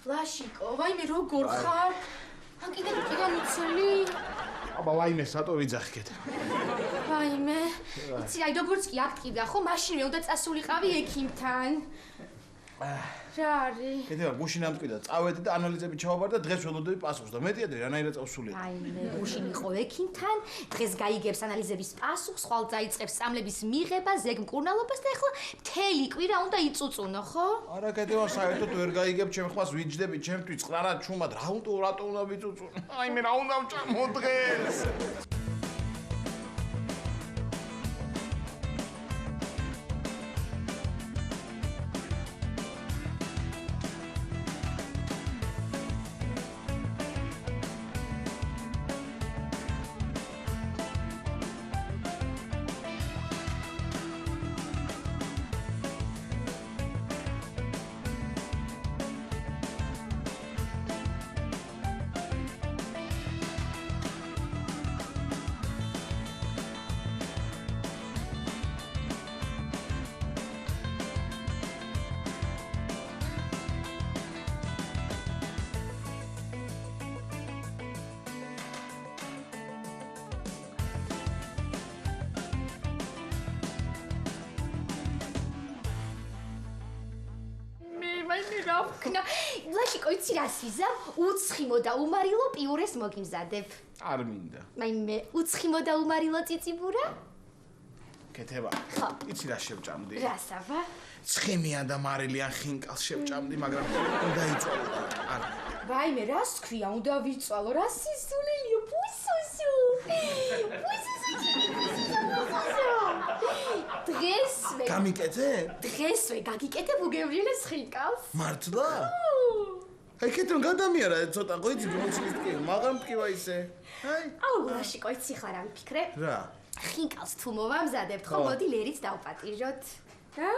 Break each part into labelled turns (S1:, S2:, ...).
S1: ლაშიკო, ვაიმე როგორ ხარ? ან კიდე მიცელი?
S2: აბა ვაიმე სატო ვიძახი კეთება.
S1: ვაიმე, იცი აი როგორც კი აქტივდა ხო, მაშინვე უნდა წასულიყავი ექიმთან. რა არის?
S2: კეთება გუშინ ამტკიდა, წავედი და ანალიზები ჩავაბარ და დღეს ველოდები პასუხს და მეტი ადრე რანაირად წავსული.
S1: ვაიმე, გუშინ იყო ექიმთან, დღეს გაიგებს ანალიზების პასუხს, ხვალ წაიწყებს სწამლების მიღება, ზეგ მკურნალობას და ეხლა მთელი კვირა უნდა იწუწუნო, ხო?
S2: არა კეთება საერთოდ ვერ გაიგებ ჩემ ხმას ვიჯდები ჩემთვის ყრანად ჩუმად რატო უნდა ვიწუწუნო? აიმე რა უნდა ვჭამო დღეს?
S1: ლაშიკო, იცი რა სიზამ? უცხიმო და უმარილო პიურეს მოგიმზადებ.
S2: არ მინდა.
S1: მაიმე, უცხიმო და უმარილო წიწიბურა?
S2: კეთება. იცი რა შევჭამდი?
S1: რა საბა?
S2: ცხიმიან და მარილიან ხინკალს შევჭამდი, მაგრამ უნდა იწვალო და არ.
S1: ვაიმე, რას თქვია? უნდა ვიწვალო, რა სიზულელია, პუსუსუ. დღესვე.
S2: გამიკეთებ?
S1: დღესვე გაგიკეთებ უგევრილეს ხინკალს.
S2: მართლა? აი კეთონ გადამიარა ცოტა ყოიცი მოცლის კი, მაგრამ მткиვა ისე. აი.
S1: აუ, ლაშიკო, იცი ხარ რა ვფიქრე?
S2: რა?
S1: ხინკალს თუ მოვამზადებთ, ხო, მოდი ლერიც დავპატიჟოთ. რა?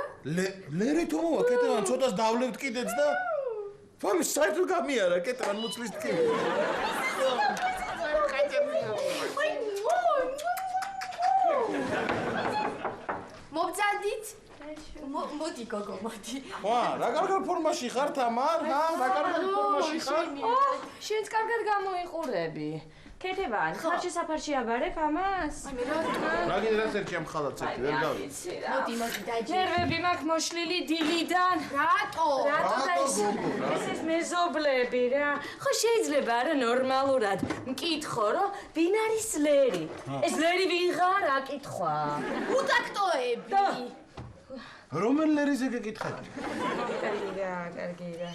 S2: ლერი თუ მოვა, კეთებან ცოტას დავლევთ კიდეც და ფამის საერთოდ გამიარა, კეთებან მოცლის კი.
S1: მობძანდით? მოდი გოგო, მოდი.
S2: ვა, რა კარგად ფორმაში ხარ თამარ? ჰა, რა კარგად ფორმაში ხარ?
S3: შენც კარგად გამოიყურები. კეთებან, ხარ შესაფარში აბარებ ამას?
S1: აი რა?
S2: რა კიდე რაც ერთი ამ ხალათს ერთი ვერ გავი.
S1: მოდი, დაჯერ.
S3: ნერვები მაქვს მოშლილი დილიდან.
S1: რატო?
S3: ეს ის მეზობლები რა. ხო შეიძლება არა ნორმალურად მკითხო რომ ვინ არის ლერი? ეს ლერი ვიღარ აკითხვა.
S1: უტაქტოები.
S2: რომელი ლერიზე გეკითხები?
S3: კარგი რა.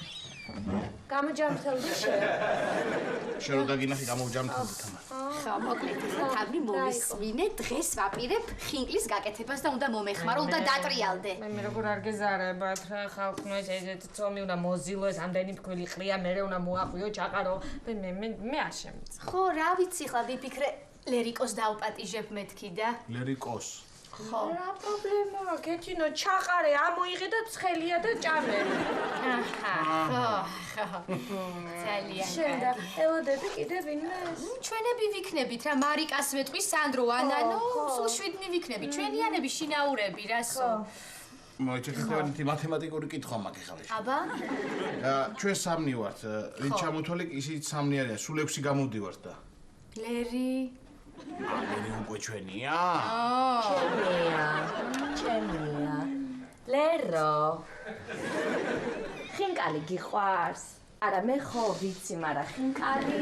S3: გამოჯამრთელდი შენ?
S2: შენ რო დაგინახი გამოჯამრთელდი თამარ.
S1: ხა, მოკლედ, თავი მომისმინე, დღეს ვაპირებ ხინკლის გაკეთებას და უნდა მომეხმარო, უნდა დატრიალდე.
S3: მე როგორ არ გეზარებათ რა, ხალხმა ეს წომი უნდა მოზილოს, ამდენი ფქვილი ყრია, მე უნდა მოახვიო, ჩაყარო. მე არ შემიძლია.
S1: ხო, რა ვიცი, ხლა ვიფიქრე, ლერიკოს დავპატიჟებ მეთქი და.
S2: ლერიკოს.
S1: ხო.
S3: რა პრობლემაა? გეჩინო, ჩაყარე, ამოიღე და ცხელია და ჭამე.
S1: აჰა, ხო. ძალიან.
S3: შენ და ელოდები კიდე ვინმეს?
S1: ჩვენები ვიქნებით რა, მარიკას ვეტყვი, სანდრო, ანანო, სულ 7 მივიქნები, ჩვენიანები შინაურები რასო.
S2: მოიჭერეთ მათემატიკური კითხვა მაქვს ახლა.
S1: აბა?
S2: ჩვენ სამნი ვართ, ვინ ჩამოთვალე ისიც სამნი არიან, სულ 6 გამოვდივართ და.
S1: ლერი.
S2: ლერი უკვე ჩვენია?
S3: ჩემია. ლერო. ხინკალი გიყვარს? არა, მე ხო ვიცი, მაგრამ ხინკალი.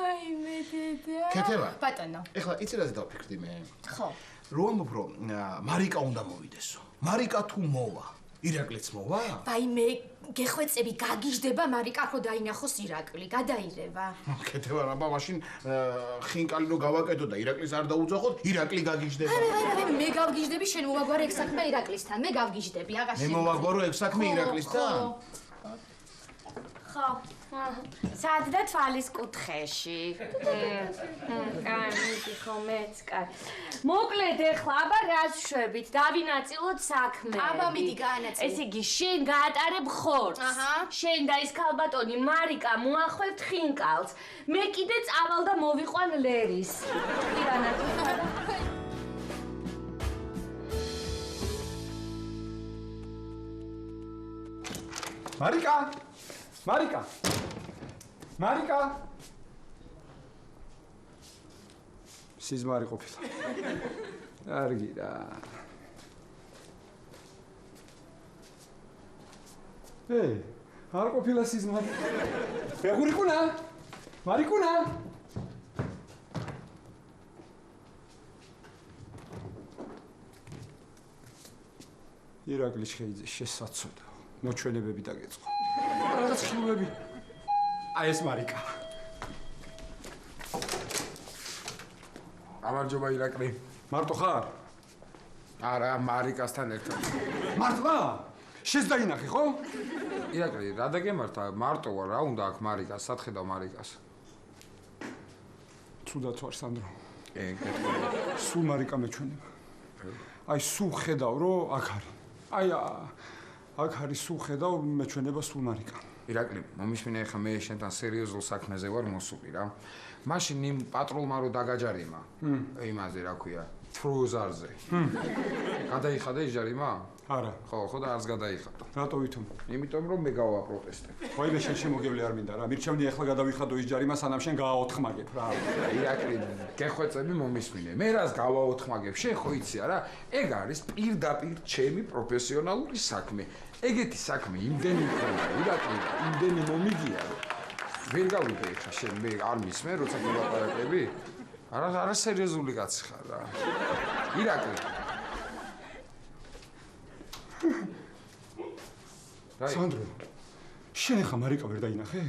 S1: აი მე დედა.
S2: კეთება?
S1: ბატონო.
S2: ეხლა იცი რაზე დავფიქრდი მე?
S1: ხო.
S2: რო ამბობ რომ მარიკა უნდა მოვიდესო. მარიკა თუ მოვა, ირაკლიც მოვა?
S1: აი მე გეხვეწები გაგიჟდება მარიკა ხო დაინახოს ირაკლი, გადაირევა.
S2: კეთება რა, მაშინ ხინკალი რო გავაკეთო და ირაკლის არ დაუძახოთ, ირაკლი გაგიჟდება.
S1: არა, მე გავგიჟდები, შენ მოვაგვარე ეგ საქმე ირაკლისთან, მე გავგიჟდები, აღარ
S2: მე მოვაგვარო ეგ საქმე ირაკლისთან?
S1: ხო.
S3: სად და თვალის კუთხეში. კარგი ხო მეც კარგი. მოკლედ ეხლა აბა რას შვებით? დავინაწილოთ საქმე.
S1: აბა მიდი გაანაწილე.
S3: ესე იგი შენ გაატარებ ხორცს.
S1: აჰა.
S3: შენ და ის ქალბატონი მარიკა მოახვევთ ხინკალს. მე კიდე წავალ და მოვიყვან ლერის. ირანაც.
S4: მარიკა სიზმარი ყოფილა კარგი რა არ ყოფილა სიზმარი ფეხურიკუნა მარიკუნა ირაკლი შესაძოდა მოჩვენებები დაგეწყო რაღაც ხილვები აი ეს მარიკა
S5: გამარჯობა ირაკლი
S4: მარტო ხარ
S5: არა მარიკასთან ერთად
S4: მართლა შეძდაინახე ხო
S5: ირაკლი რა დაგემართა მარტო ვარ რა უნდა აქ მარიკას სათხედავ მარიკას
S4: ცუდად ვარ სანდრო
S5: კეთილი
S4: სულ მარიკა მეჩვენება აი სულ ხედავ რომ აქ არის აი აქ არის სულ ხედავ მეჩვენება სულ მარიკა
S5: ირაკლი მომისმინე ხა მე შენთან სერიოზულ საქმეზე ვარ მოსული რა მაშინ იმ პატრულმა რო დაგაჯარიმა იმაზე რა ქვია ფრუზარზე გადაიხადა ის ჯარიმა
S4: არა
S5: ხო და არც გადაიხადა
S4: რატო ვითომ
S5: იმიტომ რომ მე გავაპროტესტებ
S4: ვაიმე შენ შემოგევლე არ მინდა რა მირჩევნი ახლა გადავიხადო ის ჯარიმა სანამ შენ გააოთხმაგებ რა
S5: ირაკლი გეხვეწები მომისმინე მე რას გავაოთხმაგებ შენ ხო იცი არა ეგ არის პირდაპირ ჩემი პროფესიონალური საქმე ეგეთი საქმე იმდენი მქონდა ირაკლი იმდენი მომიგია რომ ვერ გავიდე ხა შენ მე არ მისმე როცა გულაპარაკები არა სერიოზული კაცი ხარ რა ირაკლი
S4: სანდრო შენ ხა მარიკა ვერ დაინახე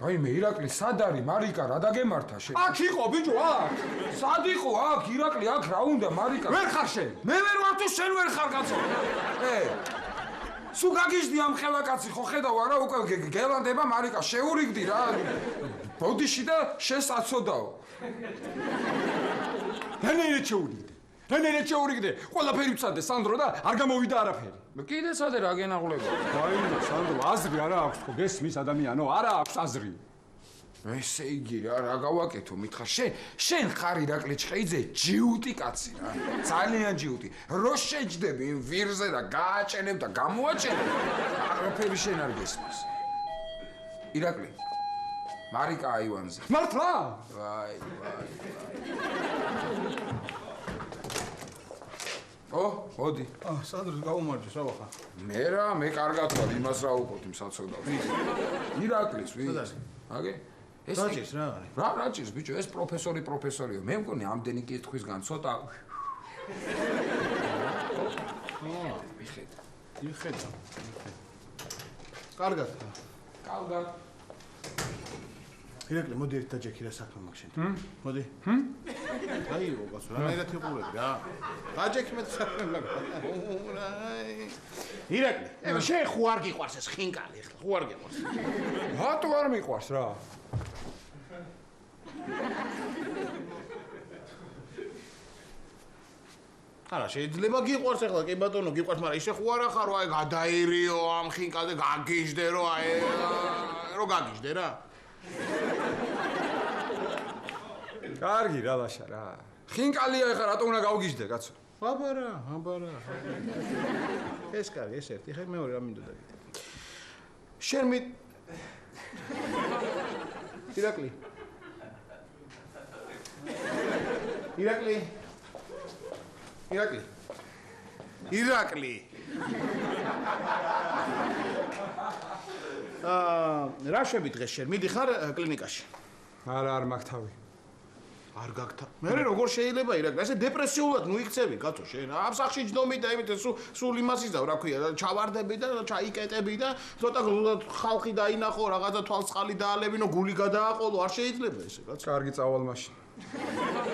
S5: აი მე ირაკლი სად არის მარიკა რა დაგემართა შენ
S4: აქ იყო ბიჭო აქ
S5: სად იყო აქ ირაკლი აქ რა უნდა მარიკა
S4: ვერ ხარ შენ
S5: მე ვერ ვარ თუ შენ ვერ ხარ კაცო სულ გაგიჟდი ამ ხელა კაცი ხო ხედავ არა უკვე გელანდება მარიკა შეურიგდი რა ბოდიში და შესაცოდაო
S4: რანაირად შეურიგდე ყველაფერი ვცადე სანდრო და არ გამოვიდა არაფერი
S5: კიდე სადე რა გენაღვლება
S4: აი სანდრო აზრი არა აქვს ხო გესმის ადამიანო არა აქვს აზრი
S5: ესე იგი რა გავაკეთო მითხარ შენ ხარ ირაკლი ჩხეიძე ჯიუტი კაცი რა ძალიან ჯიუტი რო შეჯდები იმ ვირზე და გააჭენებ და გამოაჭენებ არაფერი შენ არ გესმის ირაკლი მარიკა აივანზე
S4: მართლა
S5: ვაი მოდი
S2: სანდრო გაუმარჯოს რა ვახა
S5: მე კარგად ვარ იმას რა უყოთ იმ საცოდავს ირაკლის ვის აგე ეს
S2: რაჭის რა არის
S5: რა რაჭის ბიჭო ეს პროფესორიო მე მგონი ამდენი კითხვისგან ცოტა
S2: იხედა კარგად ირაკლი მოდი ერთ დაჯექი რა საქმე მაქვს შენ მოდი აი უკაცო რანაირად იყურები რა დაჯექი მე საქმე მაქვს ირაკლი შენ ხო არ გიყვარს ეს ხინკალი ახლა ხო არ გიყვარს
S4: რატო არ მიყვარს რა
S2: არა შეიძლება გიყვარს ახლა კი ბატონო გიყვარს მაგრამ ისე ხო არა ხარო აი გადაირიო ამ ხინკალზე გაგიჟდე რო აი რო გაგიჟდე რა
S4: კარგი რა ლაშა რა ხინკალია ეხლა რატო უნდა გავგიჟდე კაცო
S2: აბარა ეს კარგი ეს ერთი ხე მეორე რა მინდოდა გითხრა შენ მით ირაკლი რა შვები დღეს შენ მიდიხარ კლინიკაში
S4: არა არ მაქვს თავი
S2: არ გაგთა მე როგორ შეიძლება ირაკლი ესე დეპრესიულად ნუ იქცევი კაცო შენ ამ სახში ჯდომი და იმით სულ იმას იზავ რა ქვია ჩავარდები და ჩაიკეტები და ცოტა ხალხი დაინახო რაღაცა თვალსყალი დაალებინო გული გადააყოლო არ შეიძლება ესე კაცო
S4: კარგი წავალ მაშინ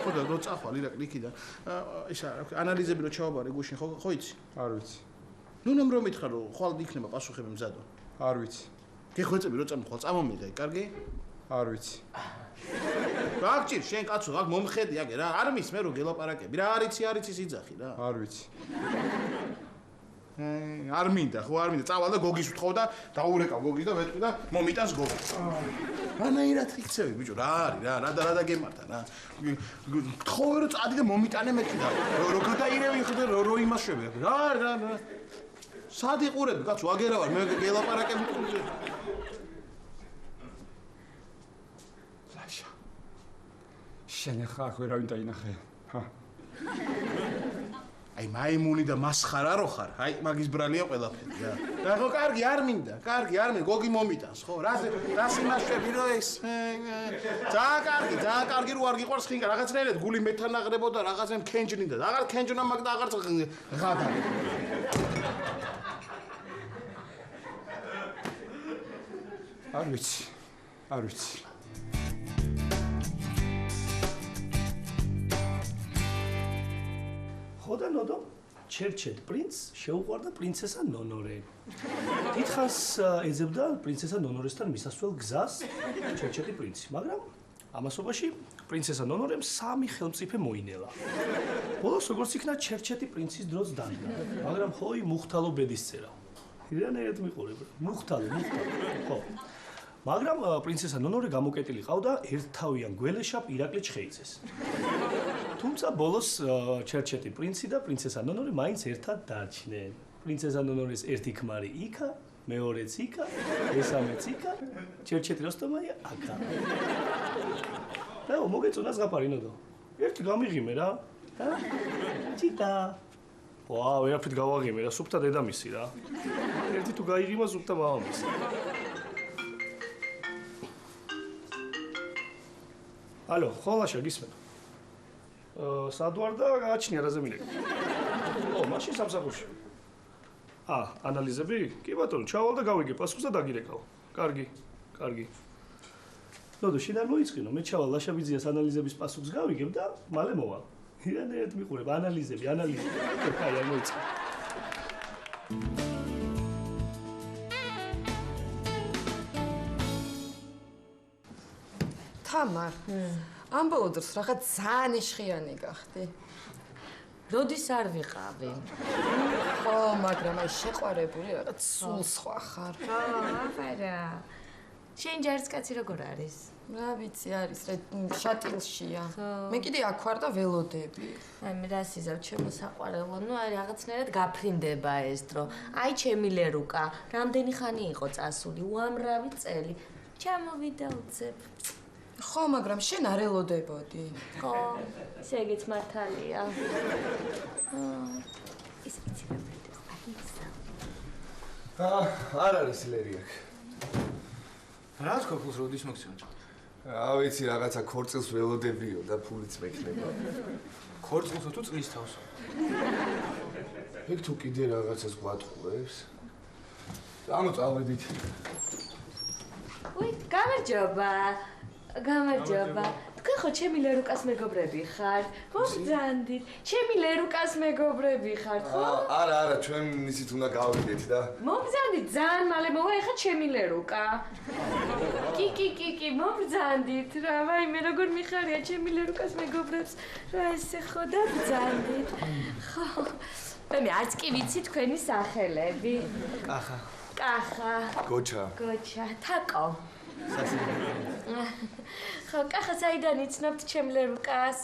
S2: ხო და რო წახვალ ირაკლი იქიდან ისა რა ქვია ანალიზები რო ჩავაბარე გუშინ ხო იცი
S4: არ ვიცი
S2: ნუ ნომრო მითხრა რომ ხვალ იქნება პასუხები მზადო
S4: არ ვიცი
S2: გეხვეწები რო წამხვალ წამომიღე კარგი
S4: არ ვიცი
S2: გაგჭირ შენ კაცო აქ მომხედი აგე რა არ მის მე რო გელაპარაკები რა არიცი სიძახი რა
S4: არ ვიცი
S2: არ მინდა წავალ და გოგის ვთხოვ და დაურეკავ გოგის და ვეთქვი და მომიტანს გოგი რანაირად იქცევი ბიჭო რა არის რა დაგემართა რა თხოვე რომ წადი და მომიტანე მეთქი და რო გადაირევი ხდე რო იმას შვები რა სად იყურები, კაცო, აგერა ვარ, მე გელაპარაკები თუნდე.
S4: ლაშა. შენ ახლა აქ ვერავინ დაინახე. ჰა.
S2: აი მაიმუნი და მასხარა რო ხარ. აი მაგის ბრალია ყველაფერი რა. და ხო კარგი არ მინდა, გოგი მომიტანს, ხო? რას იმაშები რო ეს? ძალიან კარგი რო არ გიყვარს ხინკა, რაღაცნაირად გული მეთან აღრებოდა, რაღაცა ქენჯნინდა. აღარ ქენჯნა მაგ და აღარ ღადა.
S4: არ ვიცი.
S6: ხოდა ნოდო ჩერჩეთ პრინც შეუყვარდა პრინცესა ნონორე. დიდხანს ეძებდა პრინცესა ნონორესთან მისასვლელ გზას ჩერჩეთი პრინცი, მაგრამ ამასობაში პრინცესა ნონორემ 3 ხელმწიფე მოინელა. ბოლოს როგორც იქნა ჩერჩეთი პრინცის დროც დაიდგა, მაგრამ ხოი მუხთალო ბედისწერა. ირანერად მიყურებდა. მუხთალო. ხო. მაგრამ პრინცესა ნონორე გამოკეტილი ყავდა ერთთავიან გველეშაპ ირაკლი ჩხეიძეს. თუმცა ბოლოს ჩერჩეთი პრინცი და პრინცესა ნონორე მაინც ერთად დარჩნენ. პრინცესა ნონორეს ერთი ქმარი იქა, მეორეც იქა, მესამეც იქა, ჩერჩეთი როსტომაია აქა. და მოგეწონა ზღაპარინოდო. ერთი გამიღიმე რა. და ჩიტა. ვაუ, ერთით გავაღიმე რა, სუფთა დედამისი რა. ერთი თუ გაიღიმა სუფთა მამამისი. ალო, ხოლაშა გისმენო. სად ვარ და გააჩნია რაზე მინეკა. მაშინ სამსახურში. ანალიზები? კი ბატონო, ჩავალ და გავიგე პასუხს და დაგირეკავ. კარგი. ნოდო, შენ არ მოიწყინო, მე ჩავალ ლაშაბიძიას ანალიზების პასუხს გავიგებ და მალე მოვალ. ირანერად მიყურებ ანალიზები. აი, არ მოიწყინო.
S3: თამარ, ამბოლო დროს რაღაც ძალიან ეშხიანი გახდი. როდის არ ვიყავი? ხო, მაგრამ აი შეყვარებული რაღაც სულ სხვა ხარ. აბარა. შენ ჯარისკაცი როგორ არის? რა ვიცი, არის შატილშია. მე კიდე აქ ვარ და ველოდები. აი მე რა სიზავ ჩემო საყვარელო, ნუ აი რაღაცნაირად გაფრინდება ეს დრო. აი ჩემი ლერუკა, რამდენი ხანი იყო წასული? უამრავი წელი. ჩამოვიდა უცებ. ხო, მაგრამ შენ არ ელოდებოდი. ხო, ისე ეგეც მართალია. ისე იცი რა
S7: არ არის ლერი აქ.
S2: რა თქო ფულს როდის მოგცემ?
S7: რა ვიცი, რაღაცა ქორწილს ველოდებიო და ფულიც მექნება.
S2: ქორწილსო თუ წლის თავს?
S7: ეგ თუ კიდე რაღაცას გვატყუებს. ამო წავედით.
S3: უი, გამარჯობა. თქვენ ხო ჩემი ლერუკას მეგობრები ხართ? მოგძანდით. ჩემი ლერუკას მეგობრები ხართ, ხო?
S7: არა, ჩვენ ისიც უნდა გავიდეთ და.
S3: მოგძანდით, ძალიან მალე მოვა ეხა ჩემი ლერუკა. კი, მოგძანდით რა, ვაი, მე როგორ მიხარია ჩემი ლერუკას მეგობრებს. რა ესე ხო და ბძანდით. ხო. მე არც კი ვიცი თქვენი სახელები. კახა.
S7: გოჩა.
S3: თაკო. ხო, კახა საიდან იცნობთ ჩემ ლერუკას?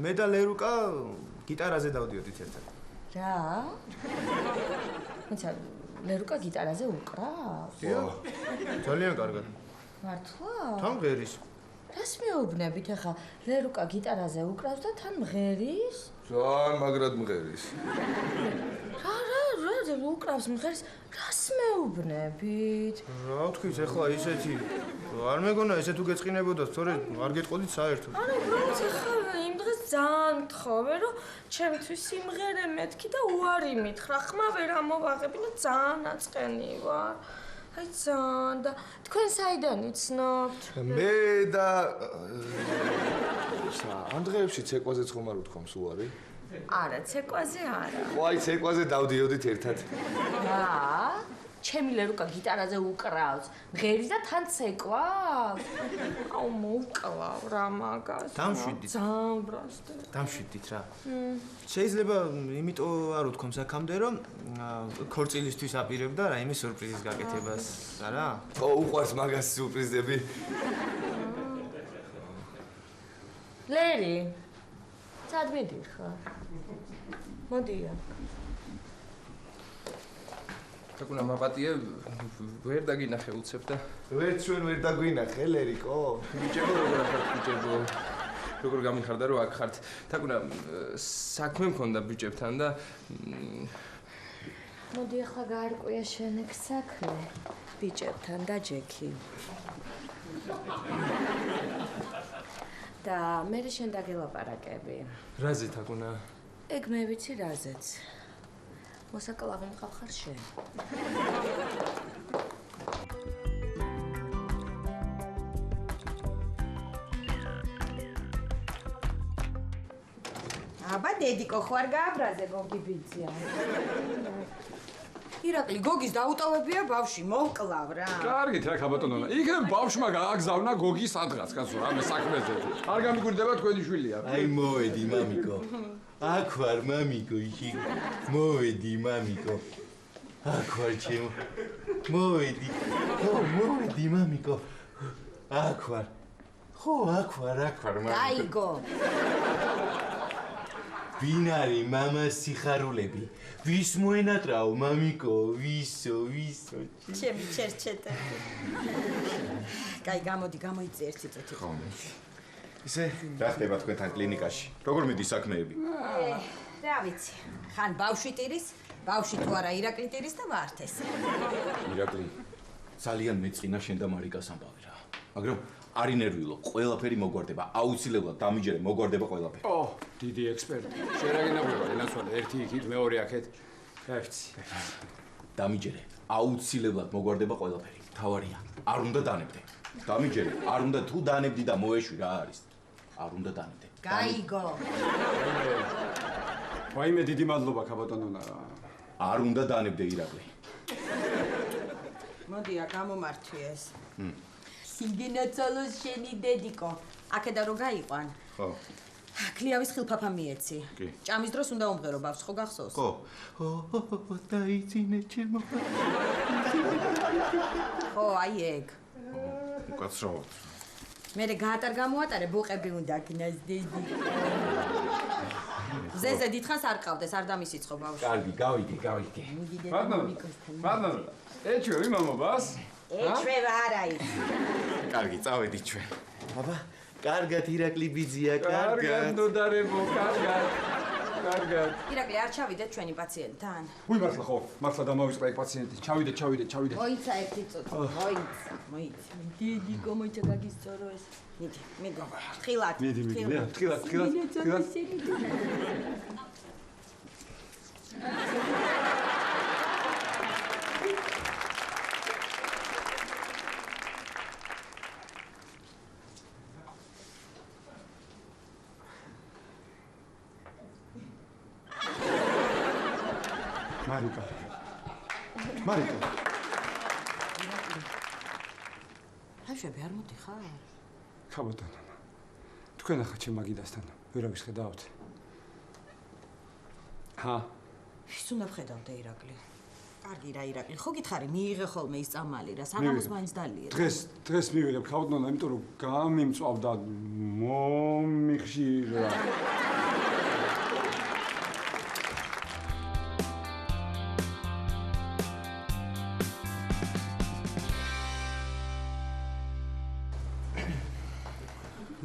S8: მე და ლერუკა გიტარაზე დავდიოდით ერთად.
S3: რა? თუმცა ლერუკა გიტარაზე უკრავს?
S8: დიახ. ძალიან კარგად.
S3: მართლა?
S8: თან მღერის.
S3: რას მეუბნებით ახლა? ლერუკა გიტარაზე უკრავს და თან მღერის?
S7: ძალიან მაგრად მღერის.
S3: რა უკრავს მღერის? რას მეუბნებით?
S8: რა თქვით ახლა ისეთი? არ მეგონა ესე თუ გეწყინებოდა, სწორედ არ გეტყოდით საერთოდ.
S3: არა, უბრალოდ ახლა იმ დღეს ძალიან მთხოვე, რომ ჩემთვის სიმღერე მეთქი და უარი მითხრა. ხმა ვერ ამოვაღები და ძალიან აწყენი ვარ. აი ძალიან და თქვენ საიდან იცნობთ?
S7: მე და ამ დღეებში ცეკვაზე ხომ არ უთქვამს უარი?
S3: არა, ცეკვაზე არა.
S7: ხო, აი ცეკვაზე დავდიოდით ერთად.
S3: რა? ჩემი ლერუკა გიტარაზე უკრავს. მღერის და თან ცეკვავს? აუ მოვკლავ რა მაგას.
S8: დამშვიდით.
S3: ძალიან ბრასტე.
S8: დამშვიდით რა. შეიძლება იმიტომ არ უთქვამს აქამდე, რომ ქორწილისთვის აპირებ და რაიმე სურპრიზის გაკეთებას, არა?
S7: ხო, უყვარს მაგას სურპრიზები.
S3: ლერი. სად მიდიხარ? მოდია.
S9: თაკუნა მაპატიე ვერ დაგინახე უცებ და
S7: ვერც ვერ დაგვინახე ლერიკო.
S9: ბიჭებო როგორ ხართ ბიჭებო? როგორ გამიხარდა რომ აქ ხართ? თაკუნა საქმე მქონდა ბიჭებთან და
S1: მოდი ახლა გაარკვია შენ ეგ საქმე.
S3: ბიჭებთან და ჯექი. და მე შენ დაგელაპარაკები.
S9: რაზე თაკუნა?
S3: ეგ მე ვიცი რაზეც. მოსაკლავი მყავხარ შენ. აბა დედიკო ხო არ გააბრაზე გოგი ბიძია. ირაკლი გოგის დაუტოვებია ბავში მოკლავ რა.
S4: კარგით რა ქაბატონო. იქნებ ბავშვმა გააგზავნა გოგი სადღაც კაცო რამე საქმეზე. არ გამიგვირდება თქვენი შვილია.
S7: აი მოვედი მამიკო. აქ ვარ მამიკო იქ. მოვედი მამიკო. აქ ვარ ჩემო. მოვედი. ხო მოვედი მამიკო. აქ ვარ. ხო აქ ვარ მამიკო.
S3: დაიგო.
S7: ვინარი მამას სიხარულები? ვის მოენატრაო მამიკო? ვისო?
S3: ჩემი ჩერჩეტე. კაი გამოდი გამოიწე ერთი წუთი.
S7: ხომ. ისე რა ხდება თქვენთან კლინიკაში? როგორ მიდის საქმეები?
S3: რა ვიცი. ხან ბავშვი ტირის, ბავშვი თუ არა ირაკლი ტირის და ვართეს.
S7: ირაკლი ძალიან მეწყინა შენ და მარიკას ამბავი რა. მაგრამ არ ინერვილო, ყველაფერი მოგვარდება, აუცილებლად დამიჯერე, მოგვარდება ყველაფერი.
S4: დიდი ექსპერტი. შენ რა გინაგვება, ენაცვალე ერთი იქით, მეორე აქეთ. გაიქცი.
S7: დამიჯერე, აუცილებლად მოგვარდება ყველაფერი. თავარია, არ უნდა დანებდე. დამიჯერე, არ უნდა თუ დანებდი და მოეშვი რა არის. არ უნდა დანებდე.
S3: გაიგო.
S4: ვაიმე დიდი მადლობა ქაბატონონა.
S7: არ უნდა დანებდე ირაკლი.
S3: მოდია გამომართვი ეს. სიგენაცალოს შენი დედიკო. აქედა რო გაიყვან.
S7: ხო.
S3: ქლიავის ხილფაფა მიეცი.
S7: კი.
S3: ჭამის დროს უნდა უმღერო ბავშვს, ხო გახსოვს?
S7: ხო. დაიწინე ჩემო.
S3: ხო, აი ეგ.
S7: უკაცრავად.
S3: მერე გაატარ გამოატარე, ბუყები უნდა გნას დედი. ზეზე დიდხანს არ ყავდეს, არ დამისიცხო ბავშვი.
S7: კარგი, გავიგე.
S4: მადლობა. ეჩვევი მამობას?
S3: ეჩვევა არა ის.
S7: კარგი, წავედით ჩვენ. აბა, კარგად ირაკლი ბიძია,
S4: კარგად დოდარებო, კარგად.
S3: ირაკლი არ ჩავიდეთ ჩვენი პაციენტთან.
S4: უი მართლა ხო, მართლა დამავიწყდა ეგ პაციენტი. ჩავიდეთ.
S3: მოიცა ერთი წუთი. მოიცა. დედიკო მოიცა გაგისწორო ეს. მიდი, მიგო. თხილად.
S4: მიდი, თხილად. მარიკა.
S3: ჰაშები არ მოდიხარ?
S4: ქაბატონო. თქვენ ახლა ჩემ მაგიდასთან ვერავის ხედავთ.
S3: ვის უნდა ვხედავდე ირაკლი? კარგი რა ირაკლი, ხო გითხარი, მიიღე ხოლმე ის წამალი რა, საღამოს მაინც დალიე.
S4: დღეს მივიღებ ქაბატონო, იმიტომ რომ გამიმწვავდა მომიხშირა.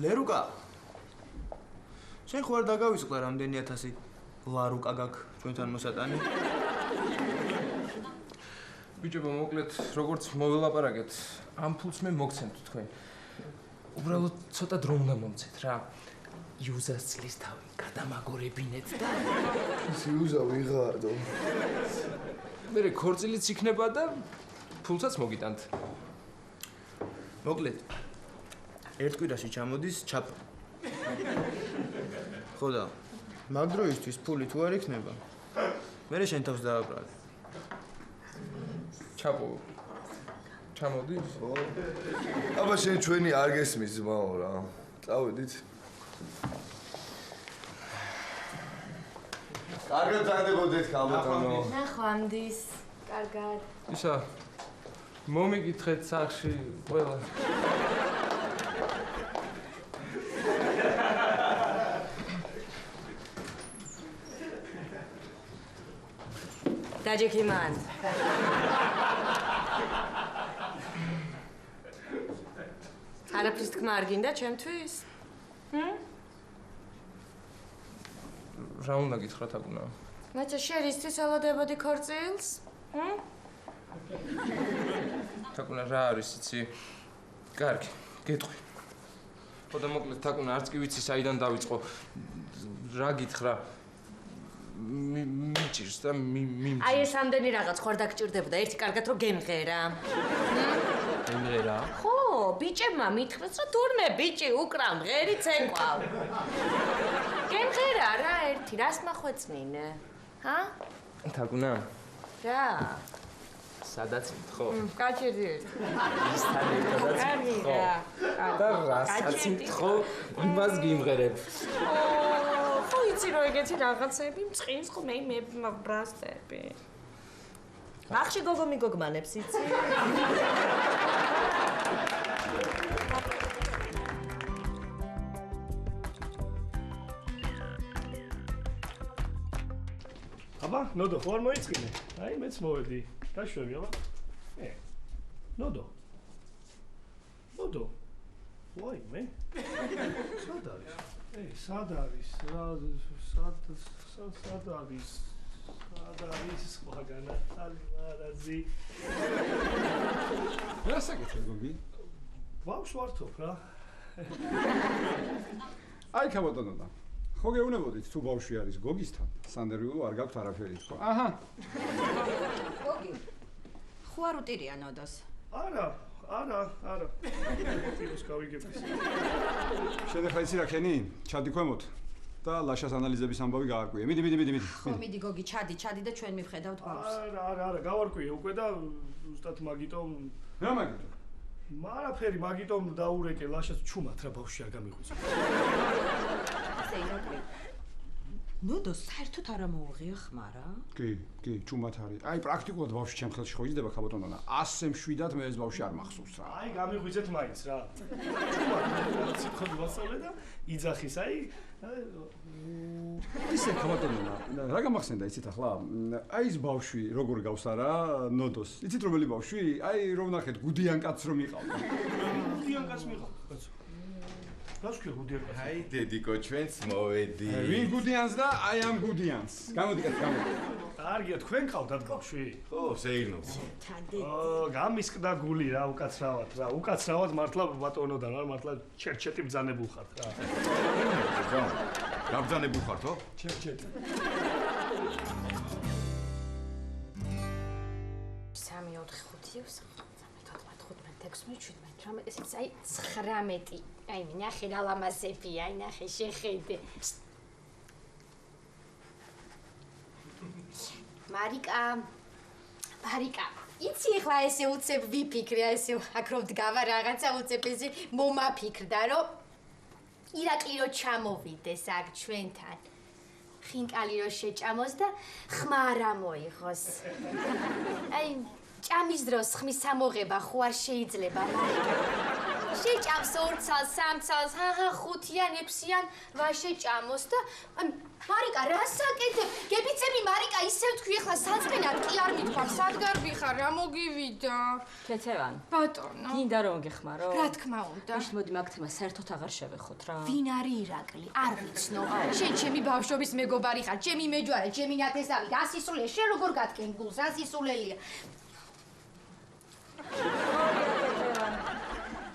S8: ლერუკა შენ ხო არ დაგავიწყდა რამდენი 1000 ლარუკა გაქვს ჩვენთან მოსატანი?
S9: ბიჭებო მოკლედ როგორც მოველაპარაკეთ ამ ფულს მე მოგცემთ თქვენ უბრალოდ ცოტა დრო უნდა მომცეთ რა იუზას წლის თავი გადამაგორებინეთ და
S7: იუზა ვიღარო
S9: მე ქორწილიც იქნება და ფულსაც მოგიტანთ
S8: მოკლედ ერთ კვირაში ჩამოდის ჩაპ ხო და მაგ დროისთვის ფული თუ არ იქნება მე შენ თავს დააბრალე
S9: ჩაპო ჩამოდის?
S7: ხო. აბა შენ ჩვენი არ გესმის ძმაო რა. წავედით. კარგად დაგდებოდეთ ქალბატონო.
S1: ნახვამდის. კარგად.
S9: ისა მომიგითხეთ სახში ყველა.
S3: დაჯექი მან. არაფრის თქმა არ გინდა ჩემთვის?
S9: რა უნდა გითხრათ აგუნა?
S3: მაცა შერისთვის ელოდებოდი ქორწილს?
S9: თაკუნა რა არის იცი? კარგი, გეტყვი. ხოდა მოკლედ თაკუნა არც კი ვიცი საიდან დავიწყო. რა გითხრა? მიჭირს და
S3: აი ეს ამდენი რაღაც ხوار დაგჭირდებოდა ერთი კარგად რომ გემღერა.
S9: გემღერა?
S3: ხო, ბიჭებმა მითხრეს რომ თურმე ბიჭი უკრა მღერიც ეყავ. გემღერა რა ერთი, რას მახვეწნინე? ჰა?
S9: თაკუნა?
S3: რა?
S9: სადაც მითხო?
S3: გაჭირი.
S9: ისთან ერთადაც მითხო. და რასაც მითხო, იმას გიმღერებ.
S3: ხო იცი რომ ეგეთი რაღაცები მწყინს ხომ მე ბრასტები. ახში გოგო მიგოგმანებს იცი?
S6: აბა, ნოდო, ხო არ მოიწყინე? აი, მეც მოვედი. დაშვები, აბა. ნოდო. ნოდო. ვაი, მე? სად არის? სად არის? სად არის? სად არის სხვაგანა ალმარაზი?
S4: რა საკეთებ, გოგი?
S6: ბავშვ ვართობ რა.
S4: აი, ქაბატონო. ხო გეუნებოდით თუ ბავშვი არის გოგისთან, სანდერვიულო არ გაქვთ არაფერი თქო. აჰა.
S10: გოგი. ხო არ უტირია ნოდოს?
S6: არა. ტიროს გავიგებდეს.
S4: შენახა იცი რა ქენი? ჩადი ქვემოთ და ლაშას ანალიზების ამბავი გაარკვიე. მიდი.
S10: ხო, მიდი გოგი, ჩადი და ჩვენ მივხედავთ ბავშვს.
S6: არა, გავარკვიე უკვე და ზუსტად მაგიტომ
S4: რა მაგიტომ?
S6: არაფერი, მაგიტომ დაურეკე ლაშას ჩუმად რა ბავშვი არ გამიღვიძა.
S10: ასე ირაკლი. ნოდოს საერთოდ არ მოუღია ხმარა?
S4: კი, ჩუმად არის. აი პრაქტიკულად ბავშვი ჩემ ხელში ხო იზრდება ქაბატონონა. ასე მშვიდად მე ეს ბავშვი არ მახსოვს რა.
S6: აი გამიღვიძეთ მაინც რა. ჩუმად ციფრები ვასწავლე და იძახის, აი
S4: ისე ქაბატონონა, რა გამახსენდა იცით ახლა? აი ეს ბავშვი როგორ გავს არა ნოდოს. იცით რომელი ბავშვი? აი რომ ნახეთ გუდიან კაცს რომ იყავდა.
S6: გუდიან კაცს მიყავ, კაცო. რას ქვია გუდიან კაცს?
S7: აი დედიკო ჩვენც მოვედი.
S4: ვინ გუდიანს და აი ამ გუდიანს. გამოდი.
S6: კარგია, თქვენ ყავდათ ბავშვი?
S7: ხო, შეირნოს.
S6: გამისკდა გული რა უკაცრავად რა. უკაცრავად მართლა ბატონოდან რა, მართლა ჩერჩეტი ბძანებულ ხართ რა.
S7: გაბძანებულ ხართო?
S6: ჩერჩეტი.
S1: 3 4 5 6 17 18 19 19 აი ნახე რა ლამაზები, აი ნახე შეხედე. მარიკა, იცი ახლა ესე უცებ ვიფიქრე, ესე აქ რომ დგავა რაღაცა უცებ ესე მომაფიქრდა, რომ ირაკლი რო ჩამოვიდეს აქ ჩვენთან. ხინკალი რო შეჭამოს და ხმა არ მოიღოს. აი ჭამის დროს ხმის ამოღება ხო არ შეიძლება, მარიკა. შეჭამს 2 წელს, 3 წელს, ხუთიან, 6-იან ვაშეჭამოს და მარიკა, რა საკეთებ? გებიცები მარიკა, ისევ თქვი ახლა საწყინად კი არ მithქვარ, სად გარბიხარ, რა მოგივიდა?
S3: ქეთევან.
S1: ბატონო.
S3: გინდა რომ გეხმარო?
S1: რა თქმა უნდა.
S3: ის მოდი მაგ თემას საერთოდ აღარ შევეხოთ რა.
S1: ვინ არის ირაკლი? არ ვიცნო. შენ ჩემი ბავშვობის მეგობარი ხარ, ჩემი მეჯვარე, ჩემი ნათესავი, გასისულე, შენ როგორ გატკენ გულს, ასისულელია.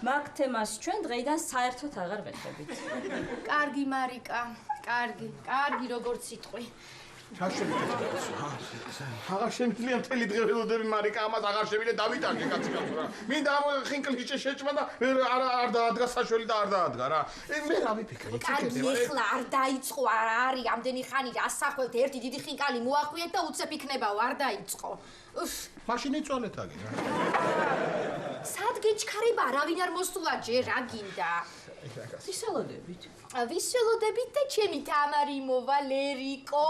S3: მაგ თემას ჩვენ დღეიდან საერთოდ აღარ ვეხებით.
S1: კარგი მარიკა, კარგი როგორც სიტყვი.
S2: რა შემიძლია? აღარ შემიძლია მთელი დღე ველოდები მარიკა ამას აღარ შემიძლია დავიტანე კაცი რა. მინდა ხინკლი შეჭმა და არ დაადგა საშველი და არ დაადგა რა. მე რა ვიფიქრე?
S1: კარგი, ეხლა არ დაიწყო, არ არის ამდენი ხანი ასახველთ ერთი დიდი ხინკალი მოახვიეთ და უცებ იქნებაო, არ დაიწყო.
S2: მაშინ იწვალეთ აგი რა.
S1: სად გეჩქარება, არავინ არ მოსულა ჯერ, რა გინდა? ვისველოდებით და ჩემი თამარი მოვა, ლერიკო,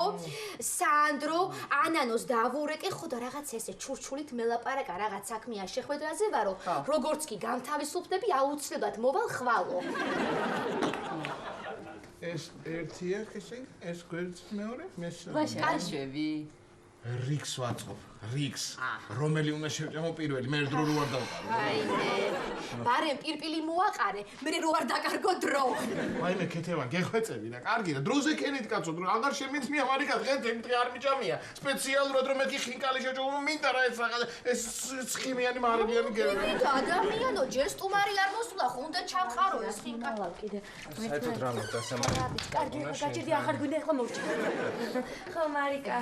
S1: სანდრო, ანანოს დავურეკე, ხო და რაღაც ესე ჩურჩულით მელაპარაკა, რაღაც საქმეა შეხვედრაზე ვარო, როგორც კი გამთავისუფლდები, აუცილებლად მოვალ ხვალო.
S2: ეს ერთია, ესე ეს გვერდს მეორე, მესამე.
S3: ვაშაშვები.
S2: რიქს ვაწყობ, რიქს. რომელი უნდა შევჭამო პირველი, მე დრო რო არ დავყარო.
S1: ვაიმე. ბარემ პირპილი მოაყარე, მე რო არ დაკარგო დრო.
S2: ვაიმე, ქეთევან, გეხვეწები და კარგი და დროზე კენით კაცო, დრო აღარ შემიძლია მარიკა დღე არ მიჭამია. სპეციალურად რომ ეხი ხინკალი შეჭამო, მინდა რა ეს ცხიმიანი მარილიანი გერა.
S1: ადამიანო, ჯერ სტუმარი არ მოსულა, ხო უნდა ჩავყარო ეს ხინკალი. კიდე.
S9: საერთოდ რა მოხდა სამარი?
S1: კარგი, გაჭირი ახარ გვინდა ეხლა მოვჭი. ხო, მარიკა.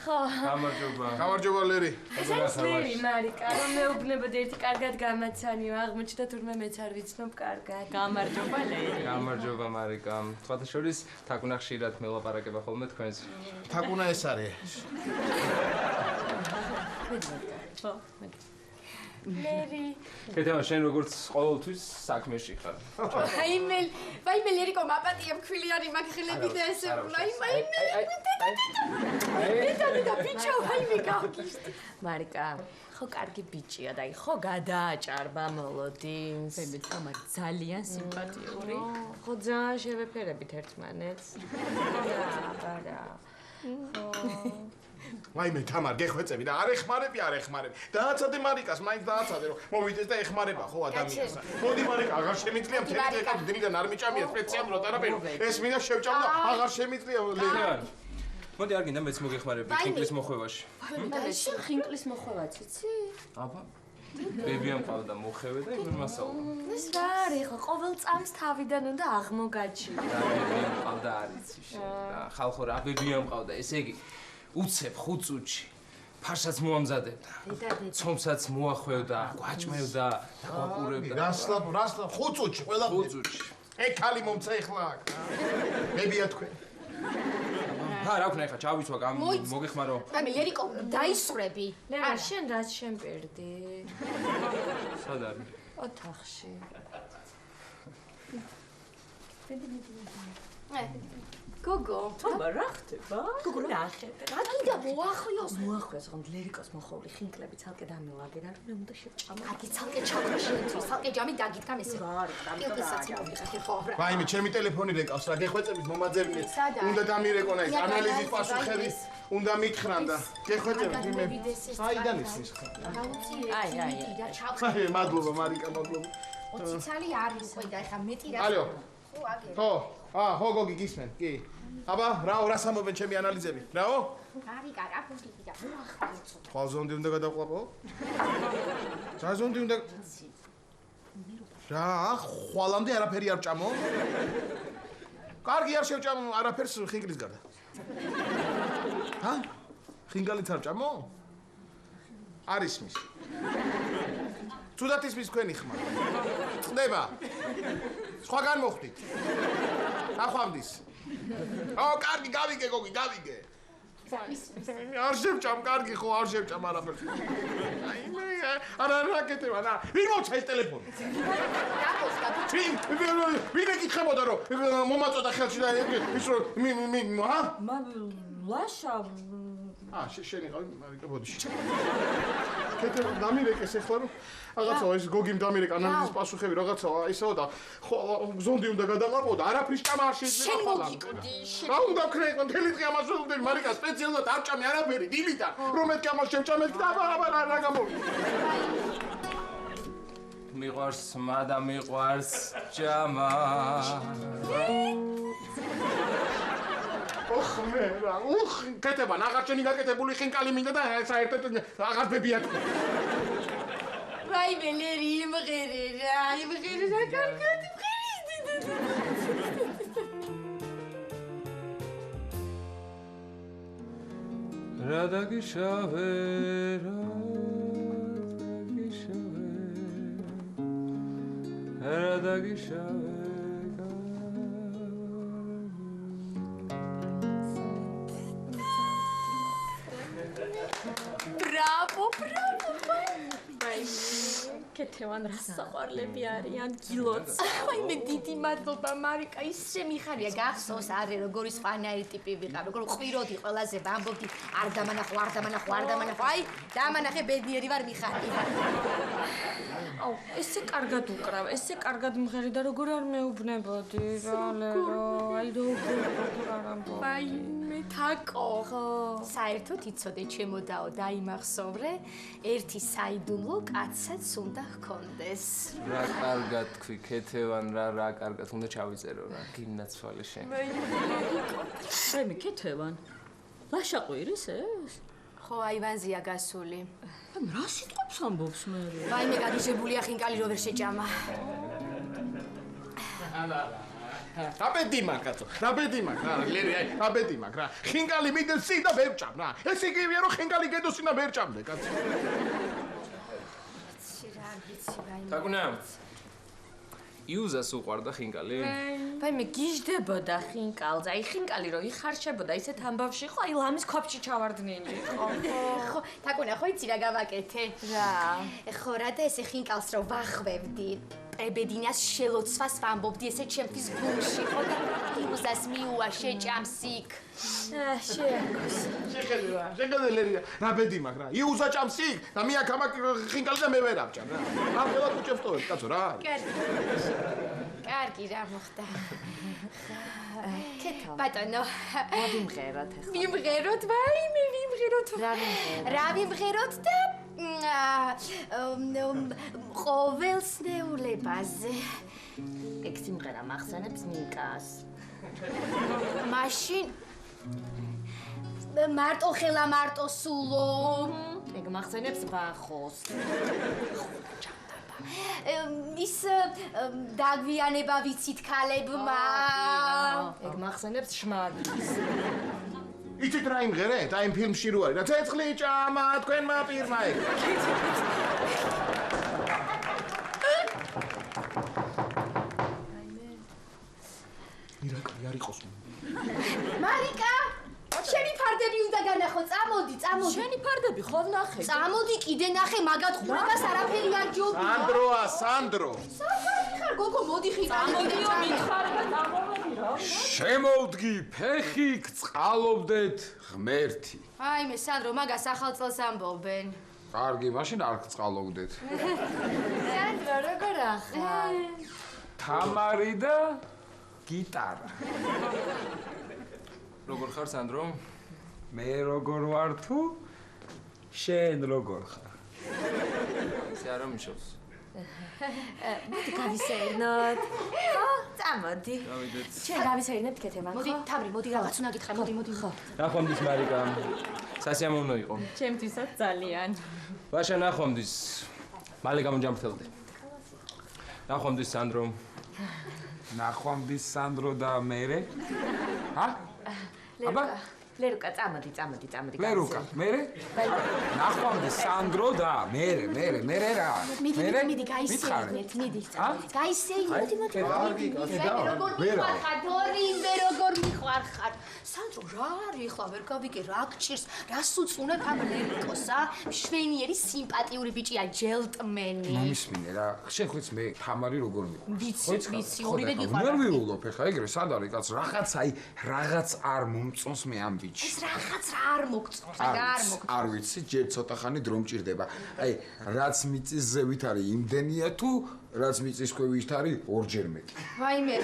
S1: ხო.
S2: გამარჯობა ლერი.
S11: ეს ლერი მარიკა, რომ მეუბნებოდ ერთი კარგად გამაცანიო, აღმოჩნდა თურმე მეც არ ვიცნობ კარგად. გამარჯობა ლერი.
S9: გამარჯობა მარიკა. თქვათა შორის თაკუნა ხშირად მელაპარაკება ხოლმე თქვენს.
S2: თაკუნა ეს არის.
S11: ხო, ლერი.
S9: ქეთევან, შენ როგორც ყოველთვის საქმეში ხარ.
S1: ვაიმე ლერიკო მაპატია მქვილიანი მაგხილები და ესე ვაიმე. და ბიჭო ვაიმე გავგიშდი.
S11: მარიკა, ხო კარგი ბიჭია და ხო გადააჭარბა მოლოდინს. მე თამარ ძალიან სიმპათიური. ხო ძალიან შევეფერებით ერთმანეთს. აბარა.
S2: ვაიმე თამარ გეხვეწები და არ ეხმარები. დააცადე მარიკას, მაინც დააცადე რომ მოვიდეს და ეხმარება ხო ადამიანს. მოდი მარიკა, აღარ შემიძლია მთელი დღე დრიდან არ მიჭამია სპეციალურად არაფერი. ეს მინდა შევჭამ და აღარ შემიძლია ლერი.
S9: მოდი არ გინდა მეც მოგეხმარები ხინკლის მოხვევაში.
S11: და შენ ხინკლის მოხვევაც იცი?
S9: აბა. ბებია მყავდა მოხევე და იმენ მასაუბრა.
S11: ეს რა არის ხო ყოველ წამს თავიდან უნდა აღმოგაჩინო.
S9: ბებია მყავდა არ იცი შენ. ხალხო რა ბებია მყავდა, ესე იგი უცებ 5 წუთში ფარშაც მოამზადებდა. ცომსაც მოახვევდა, გვაჭმევდა, დაგვაყურებდა.
S2: რასლაბ 5 წუთში ყველა
S9: 5 წუთში.
S2: ეგ ხალი მომცა ეხლა აქ. ბებია თქვენ.
S9: რა ვქნა ეხლა ჩავიცვა მოგეხმარო.
S1: ვაიმე ლერიკო დაისვრები.
S11: ლერა შენ რაც შემპირდი?
S9: სად არის?
S11: ოთახში. გოგო, თობა რა ხდება? გოგო რა ხდება?
S1: რა გინდა მოახლოს?
S11: მოახლოს, რომ ლერიკოს მოხოვლი ხინკლები ცალკე დამილაგერა, რომ მე უნდა შევჭამო.
S1: აგი ცალკე ჩავრა შეეცვა, ცალკე ჯამი დაგიდგა მესე.
S11: რა არის,
S1: პილკესაც მოვიხდი ხო რა.
S2: ვაიმე, ჩემი ტელეფონი რეკავს რა, გეხვეწებით მომაძებნით. უნდა დამირეკონა ეს ანალიზის პასუხები, უნდა მითხრან და გეხვეწებით მე. საიდან ისმის ხარ?
S1: აი, და ჩავხარ.
S2: აი, მადლობა მარიკა, მადლობა.
S1: 20 წელი არის უკვე და ეხა მეტი რა.
S2: ალო.
S1: ხო, აგე.
S2: ხო, გოგი გისმენ, კი. აბა, რაო, რას ამობენ ჩემი ანალიზები? რაო?
S1: მარიკა, რა ფუნტი და მოახლოწო.
S2: ხვალზონდი უნდა გადაყვაპო? ზაზონდი უნდა რა, ხვალამდე არაფერი არ ჭამო? კარგი არ შევჭამო არაფერს ხინკლის გარდა. ხინკალიც არ ჭამო? არ ისმის. თუდად ისმის თქვენი ხმა. წდება. სხვაგან მოხვდით. ახვამდის. კარგი, გავიგე გოგი, გავიგე. არ შევჭამ, კარგი ხო, არ შევჭამ არაფერს. აი მე არა რაკეთება, რა. ვინ მოჩა ეს ტელეფონი? ვინ ეკითხებოდა რომ მომაწოდა ხელში და ის რომ
S11: ლაშა
S2: შენი ყავი მარიკა ბოდიში. კეთება დამირეკეს ახლა რომ რაღაცა ეს გოგიმ დამირეკა ანალიზის პასუხები რაღაცა ისაო და ხო ზონდი უნდა გადაყავო და არაფრის ჭამა არ შეიძლება ხოლმე. რა უნდა ქრეიყო მთელი დღე ამას ველოდები მარიკა სპეციალურად არ ჭამე არაფერი დილიდან რომ მეთქი ამას შევჭამეთ და აბა რა გამოვიდა.
S9: მიყვარს მადა მიყვარს ჭამა.
S2: მე რა კეთება აღარ შენი გაკეთებული ხინკალი მინდა და საერთოდ აღარ ბებია თქვა.
S1: ვაიმე ლერი იმღერე რა კარგად იმღერე.
S9: რა დაგიშავე რა დაგიშავე
S1: Bravo.
S11: კეთევან რა საყვარლები არიან გილოც.
S1: აი მე დიდი მადლობა მარიკა, ისე მიხარია გახსოვს არე როგორი სხვანაირი ტიპი ვიყავ, როგორ ყვიროდი ყველაზე ვამბობდი არ დამანახო. აი დამანახე ბედნიერი ვარ მიხარია.
S11: აუ ესე კარგად უკრავ, ესე კარგად მღერი და როგორ არ მეუბნებოდი რა ლერო. აი როგორ არ ამბობდი. ვაიმე, თაკო. ხო.
S1: საერთოდ იცოდე ჩემო დაო დაიმახსოვრე, ერთი საიდუმლო კაცსაც უნდა ჰქონდეს.
S9: რა კარგად თქვი, ქეთევან, რა კარგად უნდა ჩავიწერო რა, გიმნაცვალე შენ.
S10: რაიმე ქეთევან. ლაშაყვირის ეს?
S1: ხო, აივანზეა გასული.
S10: რა სიტყვებს ამბობს მე?
S1: ვაიმე, გაგიჟებულია ხინკალი რო ვერ შეჭამა.
S2: აბედი მაგაცო, აბედი მაგ რა, ლერი, აბედი მაგ რა. ხინკალი მიდეს სი და ვერ ჭამ რა. ეს იგივეა რომ ხინკალი გედოსი და ვერ ჭამდე, კაცო.
S1: ვიცი, ვაიმე.
S9: თაკუნა. იუზას უყვარდა ხინკალი?
S11: ვაიმე, გიждდებოდა ხინკალზე. აი ხინკალი რო იხარშებოდა, ისეთ ამბავში იყო, აი ლამის ქვაბში ჩავარდნილი იყო.
S1: ხო, თაკუნა, ხო იცი რა გავაკეთე?
S11: რა?
S1: ხო, რა და ესე ხინკალს რო ვახვევდი. პრებედინას შელოცვას ვამბობდი ესე ჩემთვის გულში, ხო და იუზას მიუვა შეჭამს იქ.
S2: შეხედე ლერია, აბედი მაგ რა. იუზა ჭამს იქ და მე აქ ამაკ ხინკალი და მე ვერ ავჭამ რა. ამ ხელად უჭებს თორე, კაცო რა.
S1: კარგი რა მოხდა.
S11: ქეთო.
S1: ბატონო.
S11: რა ვიმღეროთ ახლა?
S1: ვიმღეროთ, ვაიმე, ვიმღეროთ. რა ვიმღეროთ და ყოველსნეულებაზე.
S11: ეგ სიმღერა მახსენებს ნიკას.
S1: მაშინ მარტო ხელა მარტო სულო.
S11: ეგ მახსენებს ბახოს.
S1: ის დაგვიანება ვიცით ქალებმა.
S11: ეგ მახსენებს შმაგის.
S2: იცით რა იმღერეთ? აი იმ ფილმში რო არის რა ცეცხლი ჭამა თქვენმა პირმა ეგ. ირაკლი არ იყოს.
S1: მარიკა, შენი ფარდები უნდა განახო, წამოდი.
S11: შენი ფარდები ხო ვნახე?
S1: წამოდი კიდე ნახე, მაგათ ყურებას არაფერი არ ჯობია.
S2: სანდრო.
S1: ხარ გოგო, მოდი ხინკალი
S11: მითხარ და დამოვედი რა.
S5: შემოვდგი ფეხი გწყალობდეთ ღმერთი.
S1: აიმე, სანდრო, მაგას ახალწელს ამბობენ.
S5: კარგი, მაშინ არ გწყალობდეთ.
S11: სანდრო, როგორ ახლა?
S5: თამარი და გიტარა.
S9: როგორ ხარ, სანდრო?
S5: მე როგორ ვარ თუ შენ როგორ ხარ?
S9: ესე არ ამიშავს.
S11: მოდი გავისეირნოთ. ხო, წამოდი.
S9: გავიდეთ.
S11: ჩვენ გავისეირნებთ ქეთევან,
S1: მოდი,
S11: ხო?
S1: თავრი, მოდი რაღაც უნდა გითხრა, მოდი. ხო.
S9: ნახვამდის მარიკა. სასიამოვნო იყო.
S11: ჩემთვისაც ძალიან.
S9: ვაშა ნახვამდის. მალე გამოჯამრთელდი. ნახვამდის სანდრო.
S5: ნახვამდის სანდრო და მერე? ჰა? აბა?
S11: ლერუკა, წამოდი.
S5: ლერუკა, მერე? ნახვამდის სანდრო და მერე რა?
S1: მიდი, გაისეირნეთ, მიდი. გაისეირნეთ, მოდი.
S2: კარგი,
S1: როგორ მიხარხარ, დორინბე როგორ მიხარხარ. სანდრო, რა არის ახლა ვერ გავიგე, რა გჭირს, რას უწუნებ ამ ლერიკოსა? მშვენიერი, სიმპათიური ბიჭია, ჯელტმენი.
S5: მომისმინე რა. შენ ხოც მე თამარი როგორ მიყავს?
S1: ვიცი, ორივე გიყვარდა.
S5: ნერვიულობ ეხა ეგრე სად არის კაც რაღაც არ მომწონს მე ამ ბიჭს.
S1: ეს რაღაც რა არ მოგწონს,
S5: არ ვიცი, ჯერ ცოტა ხანი დრო მჭირდება. აი, რაც მიწის ზევით არის, იმდენია თუ რაც მიწის ქვევით არის, ორჯერ მეტი.
S1: ვაიმე,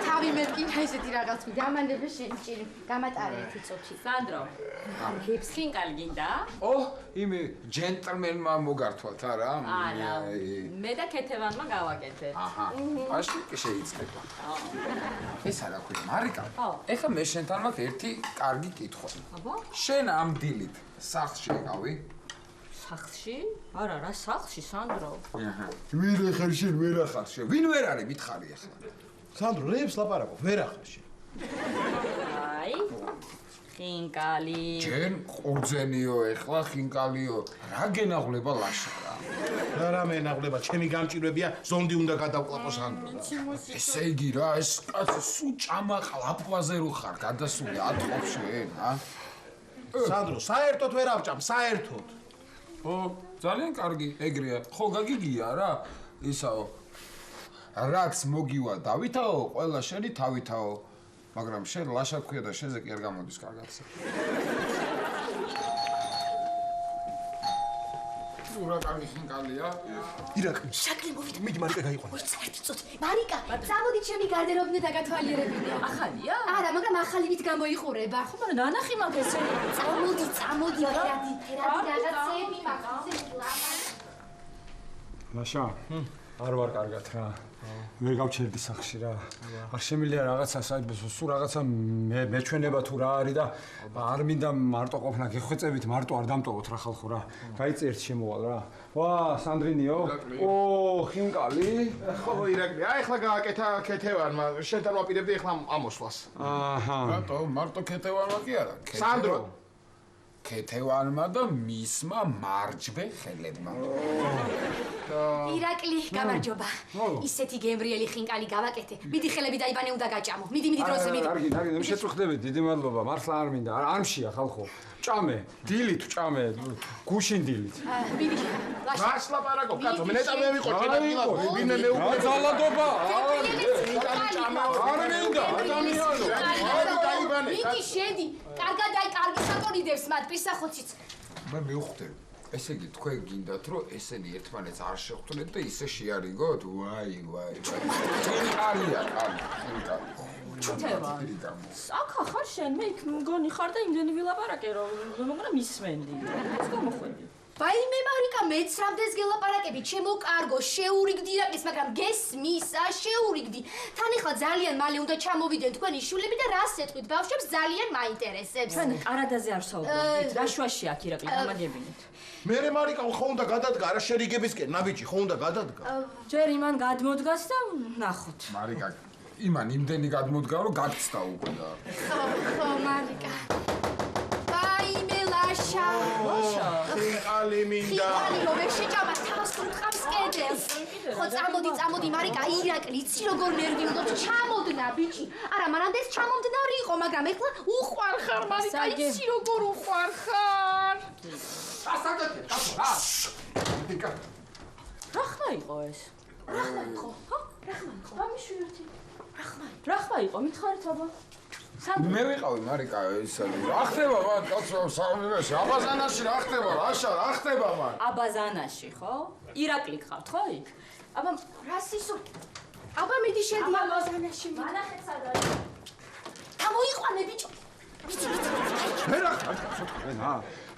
S1: თავი მერკინა ესეთი რაღაც մի დამანდები შეჭირი, გამატარე ერთი წუთი.
S11: სანდრო, გებს ხინკალი გინდა?
S5: იმე ჯენტლმენმა მოგართვათ არა?
S11: არა, მე და ქეთევანმა გავაკეთეთ.
S5: აჰა, მაშინ შეიძლება. ეს არა ქვია, მარიკა. ეხლა მე შენთან მაქვს ერთი კარგი კითხვა.
S11: აბა?
S5: შენ ამ დილით სახლში იყავი?
S11: სახლში? არა, რა სახლში, სანდრო?
S5: ვინ ახარ შენ ვერ ახარ შენ? ვინ ვერ არის მითხარი ახლა?
S2: სანდრო, რეებს ლაპარაკობ, ვერ ახარ შენ.
S11: აი, ხინკალი.
S5: ჯენ ყურძენიო ეხლა ხინკალიო. რა გენაღვლება ლაშა რა?
S2: რა მენაღვლება, ჩემი გამჭირვებია, ზონდი უნდა გადავყლაპო სანდრო.
S5: ესე იგი რა, ეს კაცი სულ ჭამაყალ აფვაზე რო ხარ, გადასული ათხოვ შენ, ა?
S2: სანდრო, საერთოდ ვერ ავჭამ, საერთოდ.
S5: ძალიან კარგი, ეგრეა. ხო, გაგიგია რა? ისაო. რაც მოგივა დავითაო, ყველა შენი თავითაო. მაგრამ შენ ლაშა გქვია და შენზე კი არ გამოდის კარგად. სურა კარგი ხინკალია.
S8: ირაკლი.
S1: შაკლი მოვიდა.
S8: მიდი მარიკა გაიყვანა.
S1: ოი, წარდი წუთი. მარიკა, წამოდი ჩემი გარდერობნე დაგათვალიერებინე.
S10: ახალია?
S1: არა, მაგრამ ახალი ვით გამოიყურება.
S10: ხო, მაგრამ ნანახი მაგ ესე.
S1: წამოდი, ფერადი რაღაცები მაქვს.
S4: ლაშა, არ ვარ კარგად რა. ვერ გავჩერდი სახში რა. არ შემიძლია რაღაცა სულ რაღაცა მეჩვენება თუ რა არის და არ მინდა მარტო ყოფნა გეხვეწებით, მარტო არ დამტოვოთ რა ხალხო რა. გაიწი ერთ შემოვალ რა. ვა, სანდრინიო. ო, ხინკალი.
S2: ხო, ირაკლი, აი ახლა გააკეთა ქეთევანმა, შენთან ვაპირებდი ახლა ამოსვლას.
S4: აჰა.
S5: რატო, მარტო ქეთევანმა კი არა.
S2: სანდრო.
S5: ქეთევანმა და მისმა მარჯვე ხელებმა.
S1: ირაკლი, გამარჯობა. ისეთი გემრიელი ხინკალი გავაკეთე. მიდი ხელები დაიბანე უნდა გაჭამო. მიდი დროზე მიდი.
S4: კარგი, შეწუხდებით, დიდი მადლობა. მართლა არ მინდა. არ მშია ხალხო. ჭამე, დილით ჭამე, გუშინ დილით.
S1: მიდი.
S2: მას ლაპარაკობ, კაცო, მე ნეტა მე ვიყო, შეიძლება ვინმე მეუბნები.
S4: ძალადობა.
S2: არ მინდა, ადამიანო. დაიბანე.
S1: მიდი, შედი. კარგად აი, კარგი სატონიდებს მათ პირსახოციც.
S5: მე მივხვდები. ესე იგი, თქვენ გინდათ, რომ ესენი ერთმანეთს არ შეხვდეთ და ისე შეარიგოთ? ვაი. ხინკალია, ხინკალი.
S10: აქ ახარ შენ, მე იქ მგონი ხარ და იმდენი ვილაპარაკე, მაგრამ ისმენდი. ეს გამოხვედი.
S1: ვაიმე მარიკა, მეც რამდენს გელაპარაკები, ჩემო კარგო, შეურიგდი ირაკლის, მაგრამ გესმის, შეურიგდი. თან ახლა ძალიან მალე უნდა ჩამოვიდნენ თქვენი შულები და რას ეთქვით, ბავშვებს ძალიან მაინტერესებს.
S10: თქვენ კარადაზე არ საუბრობთ, რა შუაში აქ ირაკლი, გამაგებინეთ.
S2: მე მარიკა ხო უნდა გადადგა რა შერიგებისკენ, ნაბიჯი ხო უნდა გადადგა.
S10: ჯერ იმან გადმოდგას და ნახოთ.
S5: მარიკა, იმან იმდენი გადმოდგა, რომ გაგცდა უკვე და.
S1: ხო, მარიკა. ვაიმე ლაშა.
S2: ხინკალი მინდა.
S1: ხინკალი რომ ვერ შეჭამა თავს უთხავს კედელს. ხო, წამოდი მარიკა, ირაკლი, იცი როგორ ნერვი უნდა ჩამოდნა ბიჭი. არა, მანამდე ჩამომდნარი იყო, მაგრამ ეხლა უყვარხარ მარიკა, იცი როგორ უყვარხარ.
S10: რა ხმა იყო ეს?
S1: რა ხმა იყო?
S10: გამიშვიერთი. რა ხმა იყო? მითხარით აბა.
S5: მე ვიყავი მარიკა ეს რა ხდება მან კაცო საუბრებში აბაზანაში რა ხდება რაშა რა ხდება მან
S10: აბაზანაში ხო? ირაკლი გყავთ ხო იქ?
S1: აბა რას ისო? აბა მიდი შედი
S10: აბაზანაში. მანახეთ სად არის?
S1: გამოიყვანე ბიჭო.
S4: მე რა ხარ?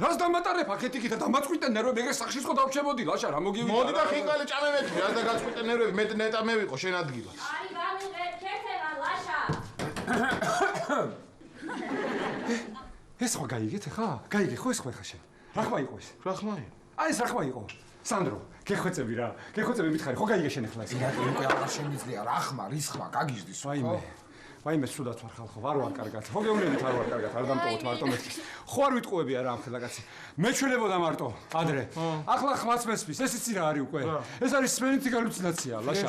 S4: რას დამატარებ აქეთ-იქით და დამაწყვიტე ნერვები ეგრე სახში ხო დავჩემოდი ლაშა რა მოგივიდა
S2: მოდი და ხინკალი ჭამე მე რა და გაწყვიტე ნერვები მე ნეტა მე ვიყო შენ ადგილას
S10: აი გამიღე ქეთევა ლაშა
S4: ეს ხო გაიგეთ ხა? გაიგე ხო ეს ხო ხა შენ? რა ხმა იყო ეს?
S2: რა ხმა იყო?
S4: აი ეს რა ხმა იყო? სანდრო, გეხვეწები რა. გეხვეწები მითხარი, ხო გაიგე შენ ახლა ეს?
S5: უკვე აღარ შემიძლია რა ხმა, რის ხმა, გაგიჟდის ხო?
S4: ვაიმე სუდაც ვარ ხალხო, ვარ კარგად. ხო გეუბნებით არ ვარ კარგად, არ დამტოვოთ მარტო მეთქის. ხო არ ვიტყუები არა ამ ხელა კაცი. მეჩვენებოდა მარტო, ადრე. ახლა ხმაც მესმის, ეს იცი რა არის უკვე? ეს არის სმენითი галлюცინაცია, ლაშა.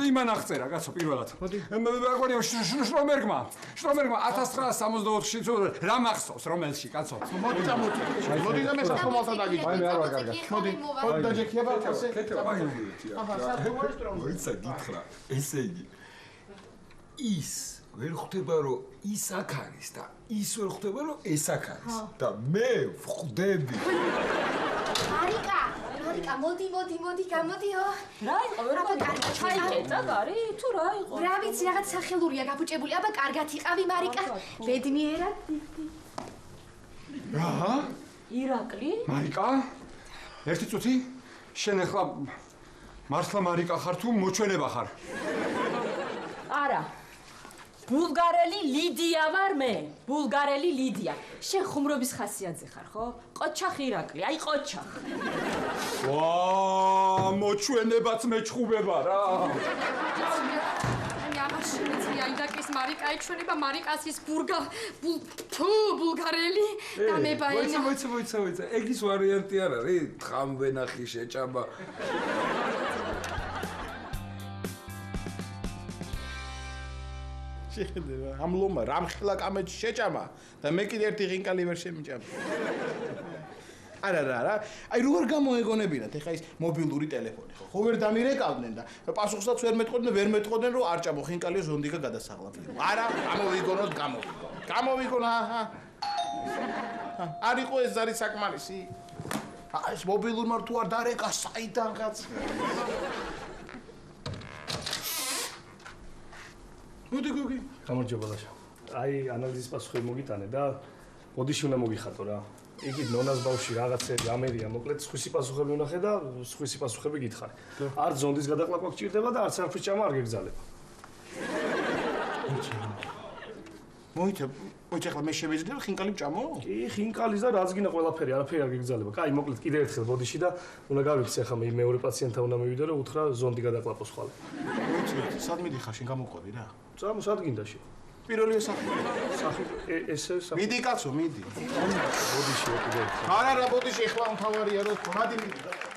S4: იმან აღწერა კაცო პირველად. მეგონია შტრომერგმა 1964-ში რა მახსოვს რომელში კაცო?
S2: მოდი წამოდი. მოდი და მე საფომალთან დაგიჯდა.
S4: ვაიმე არ ვარ კარგად.
S2: მოდი. მოდი დაჯექება ასე.
S4: კეთება აი.
S2: აჰა, საფომალის სტრომი.
S5: ვიცა გითხრა, ესე იგი ის ვერ ხვდება რომ ის აქ არის და ის ვერ ხვდება რომ ეს აქ არის და მე ვხვდები.
S1: მარიკა, მოდი, გამოდიო.
S10: რა იყო? ვერ მაგარი ჩაიკეტა გარი? თუ რა იყო?
S1: რა ვიცი, რაღაც სახელურია გაბუჭებული. აბა კარგად იყავი მარიკა. ბედნიერად.
S4: რა?
S10: ირაკლი?
S4: მარიკა? ერთი წუთი? შენ ახლა მართლა მარიკა ხარ თუ მოჩვენება ხარ?
S10: არა. ბულგარელი ლიდია ვარ მე. ბულგარელი ლიდია. შენ ხუმრობის ხასიათზე ხარ, ხო? ყოჩახ ირაკლი, აი ყოჩახ.
S4: ვა, მოჩვენებაც მეჩხუბება რა.
S1: ამაშენია ირაკლის მარიკა ეჩვენება მარიკას ის ბულგარელი და მე ბაენა.
S5: მოიცა. ეგის ვარიანტი არ არის? თხამვენახი შეჭამა.
S2: შეხედე ამ ლომა რამ ხილა კამეჩი შეჭამა და მე კიდე ერთი ღინკალი ვერ შემიჭამა. არა, აი როგორ გამოეგონებინათ ეხა ის მობილური ტელეფონი ხო? ხო ვერ დამირეკავდნენ და პასუხსაც ვერ მეტყოდნენ რომ არ ჭამო ხინკალიო ზონდიგა გადასაღლაფილო. არა, გამოვიგონ, აჰა. არ იყო ეს ზარი საკმარისი? ეს მობილურმა თუ არ დარეკა საიდან კაც. მოდი გოგი.
S6: გამარჯობა ლაშა. აი ანალიზის პასუხები მოგიტანე და ბოდიში უნდა მოგიხატო რა. იგი ნონას ბავში რაღაცები ამერია, მოკლედ სხვისი პასუხები ვნახე და სხვისი პასუხები გითხარი. არც ზონდის გადაყლაპა გჭირდება და არც არაფრის ჭამა არ გეგზალება.
S2: მოიცა ახლა მე შემეძლია ხინკალი ვჭამო?
S6: კი, ხინკალის და რაც გინდა ყველაფერი, არაფერი არ გეგზალება. კაი, მოკლედ კიდევ ერთხელ ბოდიში და უნდა გავიქცე ახლა მე მეორე პაციენტთან უნდა მივიდე და უთხრა ზონდი გადაყლაპოს ხვალე.
S2: მოიცა, სად მიდიხარ შენ გამოყვები რა?
S6: წამო სად გინდაში?
S2: პირველი სახი.
S6: ესე სახი.
S2: მიდი კაცო, მიდი.
S6: ბოდიში კიდევ ერთხელ.
S2: არა, ბოდიში ახლა მთავარია რომ მოდი მიდი.